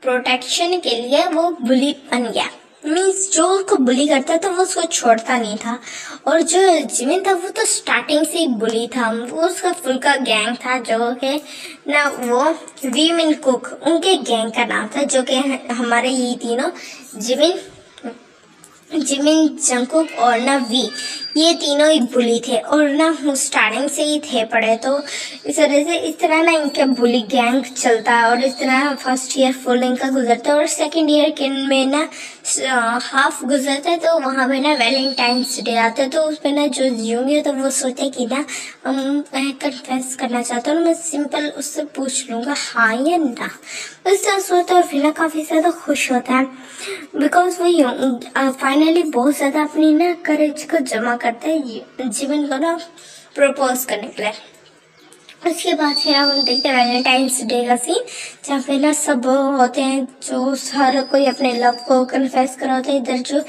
Protection के लिए वो बुली बन गया। मीन्स जो उसको बुली करता था वो उसको छोड़ता नहीं था। और जो जिमिन था वो तो स्टार्टिंग से ही बुली था। वो उसका फुल का गैंग था जो कि ना वो वी मिन कुक उनके गैंग का नाम था, जो कि हमारे ये तीनों जिमिन जंगकुक और ना वी, ये तीनों ही बुली थे और ना स्टार्टिंग से ही थे पड़े। तो इस तरह ना इनके बुली गैंग चलता है और इस तरह फर्स्ट ईयर फुल इनका गुजरता है और सेकंड ईयर के में ना हाफ गुजरता है। तो वहाँ पे ना वैलेंटाइंस डे आता है। तो उसमें ना जो यूंगी तो वो सोचे कि ना मैं कन्फेस करना चाहता हूँ, मैं सिंपल उससे पूछ लूँगा हाँ या ना। उससे सोचता है और फिर ना काफ़ी ज़्यादा खुश होता है बिकॉज वो फाइनली बहुत ज़्यादा अपनी ना करेज को जमा करते हैं जीवन को ना प्रपोज करने के लिए। उसके बाद फिर हम देखते हैं वैलेंटाइंस डे का सीन, जहाँ पे ना सब होते हैं जो हर कोई अपने लव को कन्फेस कर होता है। इधर जो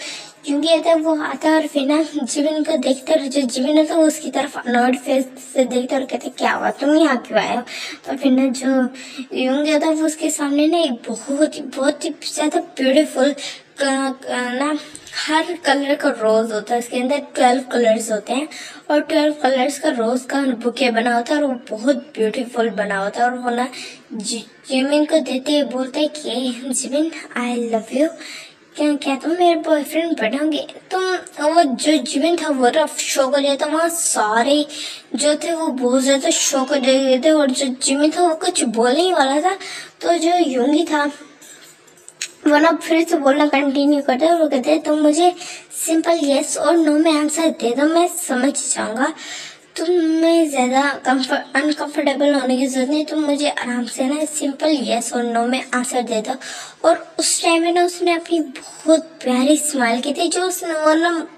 यूंगी आता है वो आता है और फिर ना जीवन को देखते और जो जीवन होता है वो उसकी तरफ अनॉयड फेस से देखते और कहते क्या हुआ तुम यहाँ क्यों आए हो। तो फिर ना जो यूंगी आता है वो उसके सामने ना एक बहुत ही ज़्यादा ब्यूटीफुल ना हर कलर का रोज होता है। इसके अंदर 12 कलर्स होते हैं और 12 कलर्स का रोज का बुके बना होता है और वो बहुत ब्यूटीफुल बना होता है। और वो ना जिमिन को देते हुए बोलते हैं कि जिमिन आई लव यू, क्या तुम मेरे बॉयफ्रेंड बनोगे। तुम वो जो जिमिन था वो रफ शौक हो गया था। वहाँ सारे जो थे वो बहुत ज़्यादा शौक हो गए थे और जो जिमिन था वो कुछ बोलने ही वाला था। तो जो यूंगी था वो ना फिर से बोलना कंटिन्यू करते हैं। वो कहते हैं तुम मुझे सिंपल यस और नो में आंसर दे दो, मैं समझ जाऊंगा। तुम्हें ज़्यादा अनकंफर्टेबल होने की जरूरत नहीं, तुम मुझे आराम से ना सिंपल यस और नो में आंसर दे दो। और उस टाइम में ना उसने अपनी बहुत प्यारी स्माइल की थी, जो उसने मतलब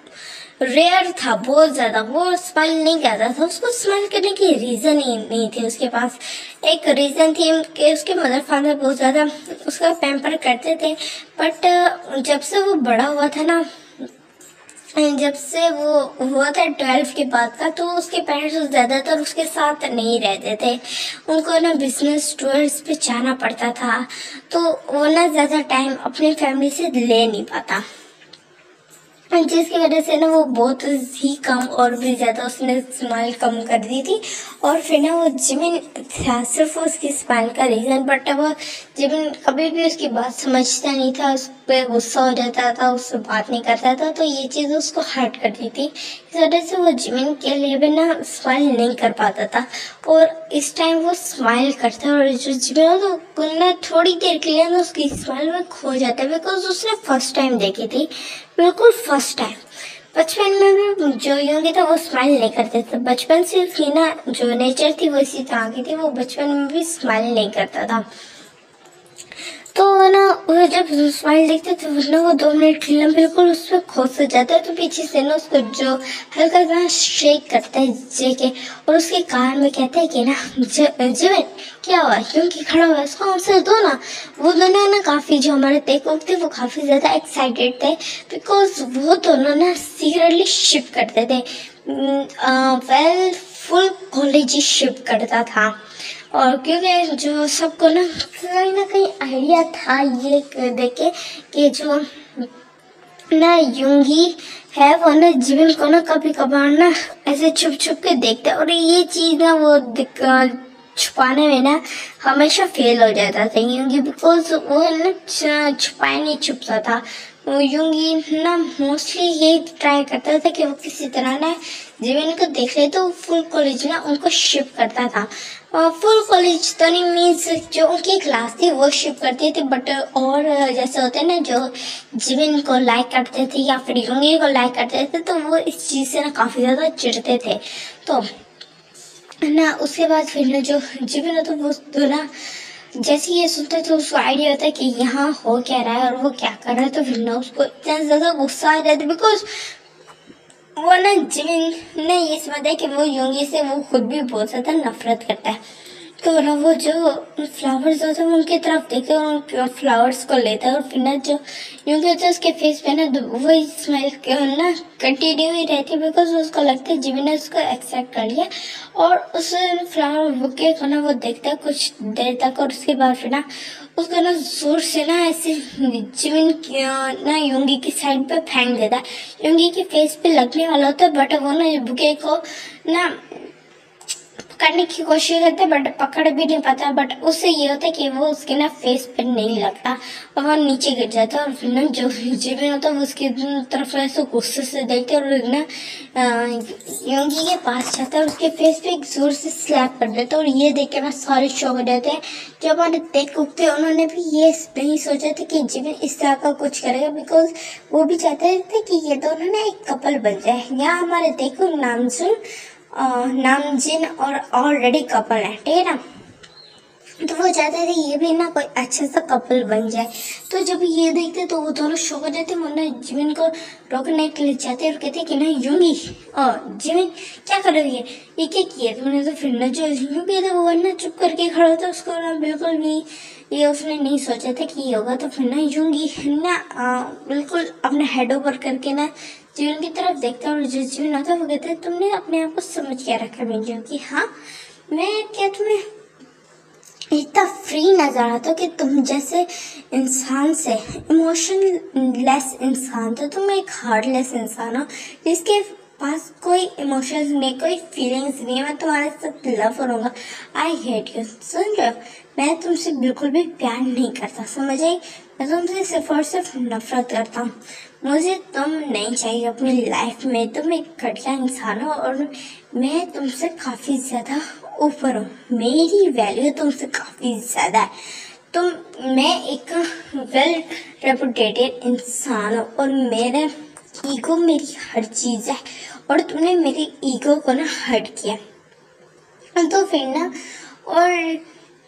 रेयर था बहुत ज़्यादा। वो स्माइल नहीं करता था, उसको स्माइल करने की रीज़न ही नहीं थी उसके पास। एक रीज़न थी कि उसके मदर फादर बहुत ज़्यादा उसका पैम्पर करते थे। बट जब से वो बड़ा हुआ था ना, जब से वो हुआ था 12 के बाद का, तो उसके पेरेंट्स ज़्यादातर उसके साथ नहीं रहते थे। उनको ना बिजनेस टूर्स पे जाना पड़ता था, तो वो ना ज़्यादा टाइम अपनी फैमिली से ले नहीं पाता, जिसकी वजह से ना वो बहुत ही कम और भी ज़्यादा उसने स्माइल कम कर दी थी। और फिर ना वो जिमिन था सिर्फ उसकी स्माइल का रीज़न। बट वो जिमिन कभी भी उसकी बात समझता नहीं था, उस पर गुस्सा हो जाता था, उससे बात नहीं करता था। तो ये चीज़ उसको हर्ट करती थी, इस वजह से वो जिमिन के लिए भी ना स्माइल नहीं कर पाता था। और इस टाइम वो स्माइल करता है और जो जिमिन तो ना थोड़ी देर के लिए ना उसकी स्माइल में खो जाता है, बिकॉज उसने फर्स्ट टाइम देखी थी, बिल्कुल फर्स्ट टाइम। बचपन में भी जो यूंगी था वो स्माइल नहीं करते थे, बचपन से उसकी ना जो नेचर थी वो इसी तरह की थी, वो बचपन में भी स्माइल नहीं करता था। तो ना वो जब स्माइल देखते थे ना वो 2 मिनट के लिए बिल्कुल उस पर खुश हो जाता है। तो पीछे से ना उसको जो हल्का सा शेक करता है जेके और उसके कान में कहता है कि ना जीवन क्या हुआ, क्योंकि खड़ा हुआ उसको आंसर दो ना। वो दोनों ना काफ़ी जो हमारे टेकअप थे वो काफ़ी ज़्यादा एक्साइटेड थे, बिकॉज वो दोनों ना सीक्रेटली शिप करते थे। वेल फुल कॉलेज ही शिप करता था। और क्योंकि जो सबको ना कहीं आइडिया था ये देख के कि जो ना यूंगी है वो ना जीवन को ना कभी कभार ना ऐसे छुप छुप के देखते, और ये चीज़ ना वो छुपाने में ना हमेशा फेल हो जाता था यूंगी, बिकॉज वो ना छुपाए नहीं छुपता था। वो यूंगी ना मोस्टली ये ट्राई करता था कि वो किसी तरह ना जीवन को देख ले, तो फुल कॉलेज ना उनको शिप करता था। फुल कॉलेज तो नहीं, मीन्स जो उनकी क्लास थी वो शिप करती थी। बट और जैसे होते हैं ना जो जीवन को लाइक करते थे या फिर यूंगी को लाइक करते थे, तो वो इस चीज़ से ना काफ़ी ज़्यादा चिढ़ते थे। तो ना उसके बाद फिर ना जो जीवन तो वो तो ना जैसे ये सुनते तो उसको आइडिया होता है कि यहाँ हो क्या रहा है और वो क्या कर रहा है। तो फिर ना उसको इतना ज़्यादा गुस्सा आ जाता है, बिकॉज वो ना जिमिन ने ये समझा कि वो यूंगी से वो खुद भी बहुत ज़्यादा नफरत करता है। तो ना वो जो फ्लावर्स होते हैं उनकी तरफ देखते हैं और उन फ्लावर्स को लेता है। और फिर ना जो यूंगी होता है उसके फेस पे ना वही स्माइल ना कंटिन्यू ही रहती है, बिकॉज उसको लगता है जिमिन ने उसको एक्सेप्ट कर लिया। और उस फ्लावर बुके को ना वो देखता है कुछ देर तक, और उसके बाद फिर ना उसको ना जोर से ना ऐसे जिमिन ना योंगी की साइड पे फेंक देता है। योंगी के फेस पे लगने वाला होता है, बट वो ना बुके को ना करने की कोशिश करते बट पकड़ भी नहीं पाता। बट उससे ये होता है कि वो उसके ना फेस पे नहीं लगता और वो नीचे गिर जाता है। और फिर ना जो जिमिन होता है वो उसकी तरफ ऐसे गुस्से से देखते हैं और ना योंगी के पास जाता है और उसके फेस पे एक जोर से स्लैप कर देता है। और ये देख के ना सारे शॉक हो जाते हैं। जब हमारे देख उठते उन्होंने भी ये नहीं सोचा था कि जिमिन इस तरह का कुछ करेगा, बिकॉज वो भी चाहते थे कि ये दोनों ना एक कपल बन जाए। यहाँ हमारे देखो नामजिन और ऑलरेडी कपल है, ठीक है ना। तो वो चाहते थे ये भी ना कोई अच्छा सा कपल बन जाए। तो जब ये देखते तो वो दोनों शौक हो जाते, वो ना जिमिन को रोकने के लिए जाते और कहते कि ना यूंगी और जिमिन क्या कर रही है, ये क्या किया तुमने। तो फिर ना जो यूंगी था वो ना चुप करके खड़ा था, उसको ना बिल्कुल भी ये उसने नहीं सोचा था कि ये होगा। तो फिर ना यूंगी ना बिल्कुल अपने हेड ओवर करके ना जिमिन की तरफ देखता और जो जिमिन होता है वो कहता है तुमने अपने आप को समझ क्या रखा है कि हाँ मैं क्या तुम्हें इतना फ्री नजर आता कि तुम जैसे इंसान से इमोशनलेस इंसान, तो तुम एक हार्टलेस इंसान हो जिसके पास कोई इमोशंस नहीं, कोई फीलिंग्स नहीं है। मैं तुम्हारे साथ लव करूँगा, आई हेट यू, सुन रहे हो, मैं तुमसे बिल्कुल भी प्यार नहीं करता, समझ आई। मैं तुमसे सिर्फ और सिर्फ नफरत करता हूँ। मुझे तुम नहीं चाहिए अपनी लाइफ में, तुम एक घटिया इंसान हो और मैं तुमसे काफ़ी ज़्यादा ऊपर हूँ, मेरी वैल्यू तुमसे काफ़ी ज़्यादा है। मैं एक वेल रेपुटेटेड इंसान हूँ और मेरा ईगो मेरी हर चीज़ है और तुमने मेरी ईगो को ना हर्ट किया। तो फिर ना और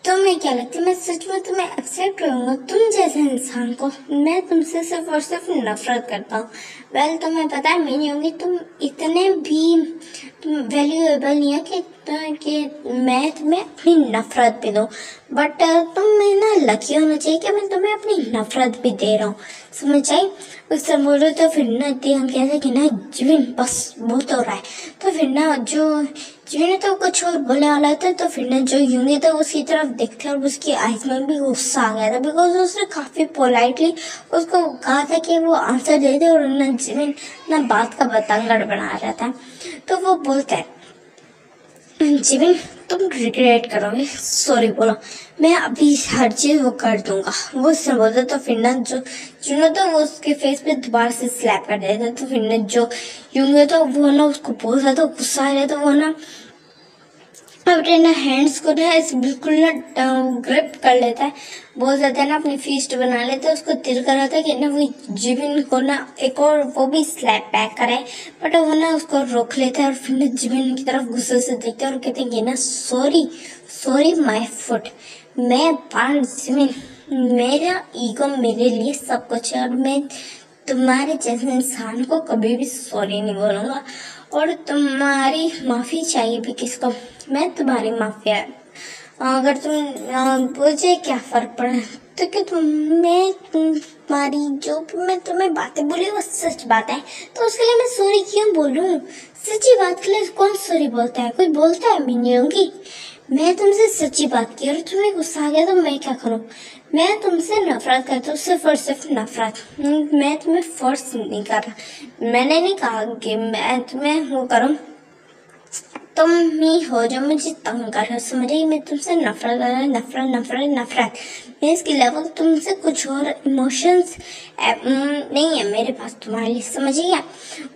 तुम्हें क्या लगता है मैं सच में तुम्हें एक्सेप्ट करूँगा तुम जैसे इंसान को। मैं तुमसे सिर्फ और सिर्फ नफरत करता हूँ। वेल तुम्हें पता है मैं होंगी तुम इतने भी वैल्यूएबल नहीं है कि मैं तुम्हें अपनी नफरत भी दूँ, बट तुम्हें ना लकी होना चाहिए कि मैं तुम्हें अपनी नफरत भी दे रहा हूँ, समझ आई। उससे बोल रहे तो फिर ना हम कहते कि ना जिमिन बस बहुत हो रहा है। तो फिर ना जो जिमिन तो कुछ और बोलने वाला था, तो फिर ना जो यूंगी था उसकी तरफ देखते और उसकी आइज में भी गुस्सा आ गया था, बिकॉज उसने काफ़ी पोलाइटली उसको कहा था कि वो आंसर दे दे और ना जिमिन ना बात का बतंगड़ बना रहा था। तो वो बोलता है जिमिन तुम रिग्रेट करोगे, सॉरी बोलो, मैं अभी हर चीज़ वो कर दूंगा। वो उससे बोलता तो फिर ना जो यूंगी तो वो उसके फेस पे दोबारा से स्लैप कर देता। तो फिर ना जो यूंगी तो वो ना उसको बोल रहा था, गुस्सा आ रहा था, वो ना अपने ना हैंड्स को ना ऐसे बिल्कुल ना ग्रिप कर लेता है, बहुत ज़्यादा ना अपनी फीस्ट बना लेता है। उसको दिल कर रहा था कि ना वो जिमिन को ना एक और वो भी स्लैप बैक कराए, बट वो ना उसको रोक लेता है और फिर ना जिमिन की तरफ गुस्से से देखते हैं और कहते हैं कि ना सॉरी माय फुट, मैं बार जिमिन, मेरा ईगो मेरे लिए सब कुछ है और मैं तुम्हारे जैसे इंसान को कभी भी सॉरी नहीं बोलूँगा और तुम्हारी माफ़ी चाहिए भी किसको, मैं तुम्हारी माफ़ी है। अगर तुम मुझे क्या फ़र्क पड़ा तो कि तुम्हारी जो मैं तुम्हें बातें बोली वो सच बात है, तो उसके लिए मैं सॉरी क्यों बोलूँ। सच्ची बात के लिए कौन सॉरी बोलता है, कोई बोलता है। मैं नहीं होंगी, मैं तुमसे सच्ची बात की और तुम्हें गुस्सा आ गया तो मैं क्या करूँ। मैं तुमसे नफरत करता हूँ, सिर्फ और सिर्फ नफरत। मैं तुम्हें फोर्स नहीं कर रहा, मैंने नहीं कहा कि मैं तुम्हें वो करूँ, तुम ही हो जो मुझे तंग कर रहे हो, समझिए। मैं तुमसे नफरत कर रहा हूँ, नफरत। मैं इसके अलावा तुमसे कुछ और इमोशंस नहीं है मेरे पास तुम्हारे लिए, समझिए।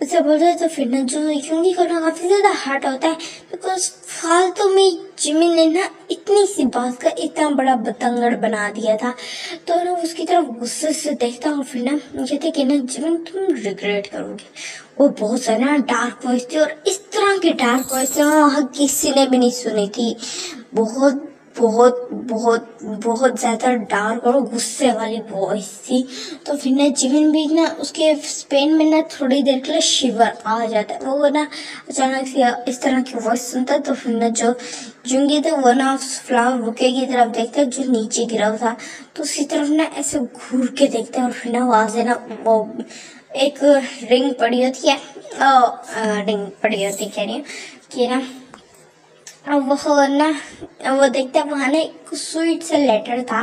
उससे बोल रहे तो फिर ना जो क्योंकि करना काफ़ी ज़्यादा हार्ड होता है, बिकॉज फालतू में जिमिन ने ना इतनी सी बात का इतना बड़ा बतंगड़ बना दिया था। तो ना उसकी तरफ गुस्से से देखता और फिर ना कहते कि ना जिमिन तुम रिग्रेट करोगे। वो बहुत ज़्यादा डार्क वॉइस थी और इस तरह की डार्क वॉइस वहाँ किसी ने भी नहीं सुनी थी। बहुत बहुत बहुत बहुत ज़्यादा डार्क और गुस्से वाली वॉइस थी। तो फिर ना जिमिन भी ना उसके स्पेन में ना थोड़ी देर के लिए शिवर आ जाता है। वो ना अचानक से इस तरह की वॉइस सुनता, तो फिर ना जो जुंगी था वो ना उस फ्लावर बुके की तरफ देखता जो नीचे गिरा हुआ था, तो उसकी तरफ ना ऐसे घूर के देखता है और फिर ना वहाँ से ना वो एक रिंग पड़ी होती है, कह रही हूँ कि ना वो ना वो देखता है वहाँ ना एक स्वीट सा लेटर था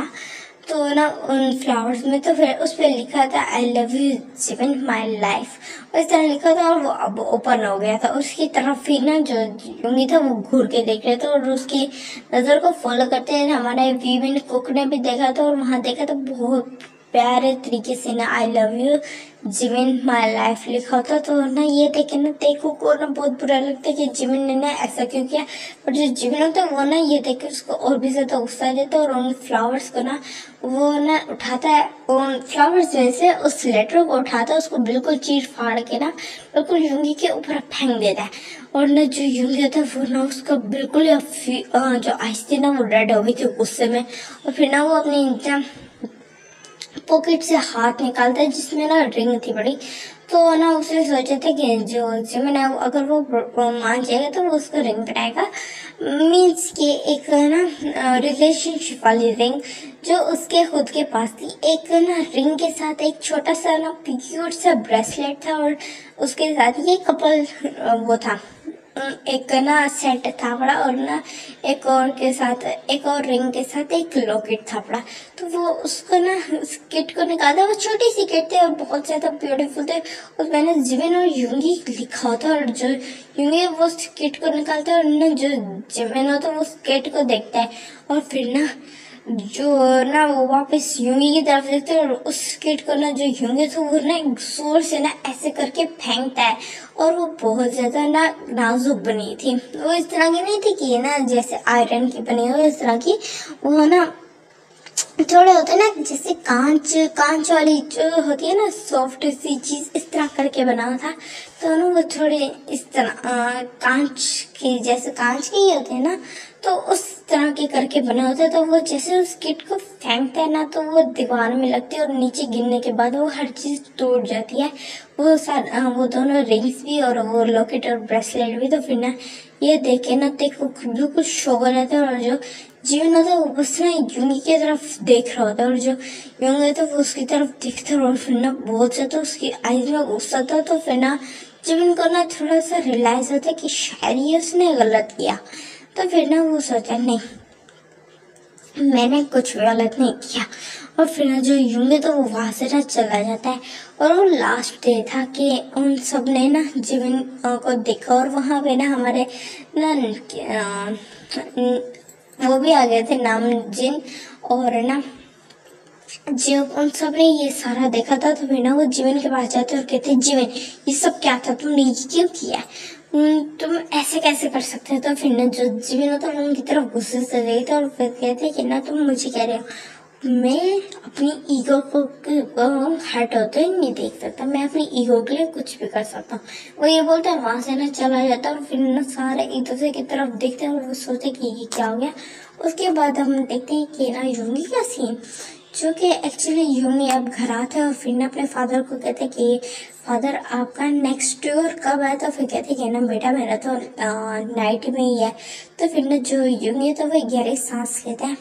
तो ना उन फ्लावर्स में तो फिर उस पर लिखा था I love you Jimin my life, इस तरह लिखा था। और वो अब ओपन हो गया था, उसकी तरफ ही ना जो यूंगी था वो घूर के देख रहे थे और उसकी नज़र को फॉलो करते हैं। हमारे वीविन कुक ने भी देखा था और वहाँ देखा तो बहुत प्यारे तरीके से ना I love you Jimin my life लिखा होता। तो ना ये देख के ना देखो को ना बहुत बुरा लगता है कि जिमिन ने ना ऐसा क्यों किया। पर जो जिमिन होता है वो ना ये देख के उसको और भी ज़्यादा गुस्सा देता है और उन फ्लावर्स को ना वो ना उठाता है, उन फ्लावर्स में से उस लेटर को उठाता है, उसको बिल्कुल चीर फाड़ के ना बिल्कुल यूंगी के ऊपर फेंक देता है। और ना जो यूंगी था वो ना उसका बिल्कुल जो आइस थी ना वो रेड हो गई थी गुस्से में। और फिर ना वो अपनी पॉकेट से हाथ निकालता है जिसमें ना रिंग थी बड़ी। तो ना उसने सोचा था कि जो जिमिन है अगर वो मान जाएगा तो वो उसको रिंग पहनाएगा, मीन्स कि एक ना रिलेशनशिप वाली रिंग जो उसके खुद के पास थी। एक ना रिंग के साथ एक छोटा सा ना क्यूट सा ब्रेसलेट था और उसके साथ ये कपल वो था, एक ना सेट था बड़ा और ना एक और के साथ एक और रिंग के साथ एक लॉकेट था बड़ा। तो वो उसको ना उस किट को निकाला, वो छोटी सी किट थी और बहुत ज़्यादा ब्यूटीफुल थे। उसमें ना जिमिन और यूंगी लिखा होता और जो यूंगी वो उस किट को निकालता है और ना जो जिमिन होता है वो उस किट को देखता है और फिर ना जो ना वो वापस यूंगी की तरफ देखते हैं और उस किट को ना जो यूंगी था वो ना जोर से ना ऐसे करके फेंकता है। और वो बहुत ज्यादा ना नाजुक बनी थी, वो इस तरह की नहीं थी कि ना जैसे आयरन की बनी हो इस तरह की, वो ना थोड़े होते हैं ना जैसे कांच कांच वाली जो होती है ना सॉफ्ट सी चीज इस तरह करके बना था। तो ना वो थोड़े इस तरह कांच के जैसे कांच के ही होते हैं ना, तो उस तरह के करके बना होता है। तो वो जैसे उस किट को फेंकता है ना तो वो दीवार में लगती है और नीचे गिरने के बाद वो हर चीज टूट जाती है, वो दोनों रिंग्स भी और वो लॉकेट और ब्रेसलेट भी। तो फिर ना ये देखे ना देखो बिल्कुल शौक हो जाता है और जो जीवन होता है वो बस ना यूंगी की तरफ देख रहा होता है और जो यूंगी होता है वो उसकी तरफ देखता है और फिर ना बहुत ज्यादा उसकी आईज में गुस्सा था। तो फिर ना जीवन को ना थोड़ा सा रियलाइज होता है कि शायद ये उसने गलत किया। तो फिर ना वो सोचा नहीं मैंने कुछ गलत नहीं किया। और फिर ना जो यूंगी तो वो वहां से ना चला जाता है। और वो लास्ट डे था कि उन सब ने ना जीवन को देखा और वहां पे ना हमारे ना वो भी आ गए थे नामजिन। और ना जब उन सब ने ये सारा देखा था तो फिर ना वो जीवन के पास जाते और कहते जीवन ये सब क्या था, तुमने ये क्यों किया, तुम ऐसे कैसे कर सकते हो। तो फिर ना जो जीवन होता है उनकी तरफ गुस्से से देखते और फिर कहते कि ना तुम मुझे कह रहे हो, मैं अपनी ईगो को हर्ट होते नहीं देख सकता, मैं अपनी ईगो के लिए कुछ भी कर सकता हूँ। वो ये बोलता है वहां से ना चला जाता है और फिर ना सारे एक दूसरे की तरफ देखते हैं और वो सोचते कि ये क्या हो गया। उसके बाद हम देखते हैं कि ना यूंगी का सीन जो कि एक्चुअली यूंगी अब घर आता है और फिर ना अपने फादर को कहते हैं कि फादर आपका नेक्स्ट टूर कब है। तो फिर कहते कि ना बेटा मेरा तो नाइट में ही है। तो फिर ना जो यूंगी है तो वो गहरी सांस लेता है